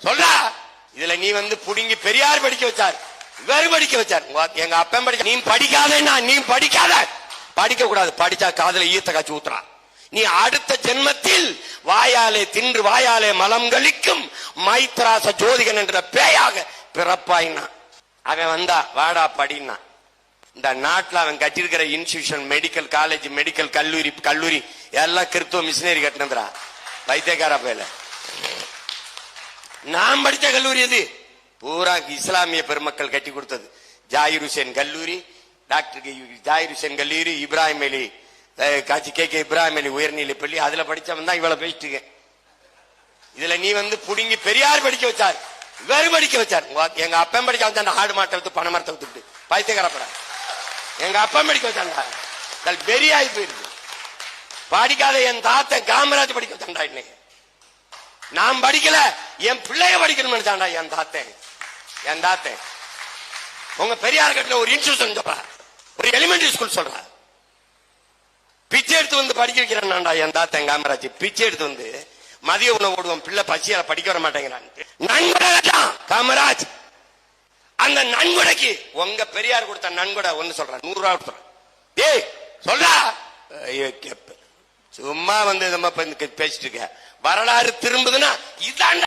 சொல்றா. இதுல நீ புடுங்கி பெரியார் படிக்க வச்சார், இவரு படிக்க வச்சார், எங்க அப்பன் படிக்க. நீ படிக்காதேன்னா நீ படிக்காத, படிக்க கூடாது. படிச்சா காதல ஈத்த காய்ச்சி ஊத்துறான். நீ அடுத்த ஜென்மத்தில் வாயாலே தின்று வாயாலே மலம் கழிக்கும் மைத்ராச ஜோதிகன் என்ற பேயாக பிறப்பாயினா. அவன் வந்தா வாடா படினா. இந்த நாட்டில் அவன் கட்டிருக்கிற இன்ஸ்டிடியூஷன், மெடிக்கல் காலேஜ், மெடிக்கல் கல்லூரி எல்லாம் கிறிஸ்துவ மிஷினரி கட்டினதுரா, வைத்தியக்கார பேல. நான் படித்த கல்லூரி எது? பூரா இஸ்லாமிய பெருமக்கள் கட்டி கொடுத்தது. ஜாகிர் ஹுசேன் கல்லூரி, டாக்டர் ஜாகிர் ஹுசேன் கல்லூரி, இப்ராஹிம் அலி காட்சி கே இப்ராஹிம் அலி உயர்நிலை பள்ளி, அதுல படிச்சவன் தான் இவ்வளவு பேசிட்டு. இதுல நீ புடுங்கி பெரியார் படிக்க வச்சார், இவரு படிக்க வச்சார், எங்க அப்பன் படிக்க வச்சா. ஆடு மாட்டை விட்டு பண மரத்தை விட்டுட்டு பைத்தியக்காரப்பட எங்க அப்பன் படிக்க வச்சாண்டா. பெரியாய் போயிருக்கு. படிக்காத என் தாத்தன் காமராஜ் படிக்க வச்சாண்டா. இன்னைக்கு நான் படிக்கல, என் பிள்ளைய படிக்கணும் நினைச்சாண்டா என் தாத்தன். உங்க பெரியார் கட்டில ஒரு இன்ஸ்டிடியூஷன் சொல்றா, ஒரு எலிமெண்டரி ஸ்கூல் சொல்றா, பிச்சை எடுத்து படிக்க வைக்கிறான்டா என் தாத்தன் காமராஜ். பிச்சை எடுத்து மதிய உணவு ஓடுவோம், பிள்ளை பசியால படிக்க வர மாட்டேங்கிறான். நன்கொடை காமராஜ். அந்த நன்கொடைக்கு உங்க பெரியார் கொடுத்த நன்கொடை ஒண்ணு சொல்றான், 100 ரூபாய் கொடுத்துறான். ஏய் சொல்றா, சும்மா நம்ம பேசிட்டு இருக்க. வரலாறு திரும்புதுன்னா இதான்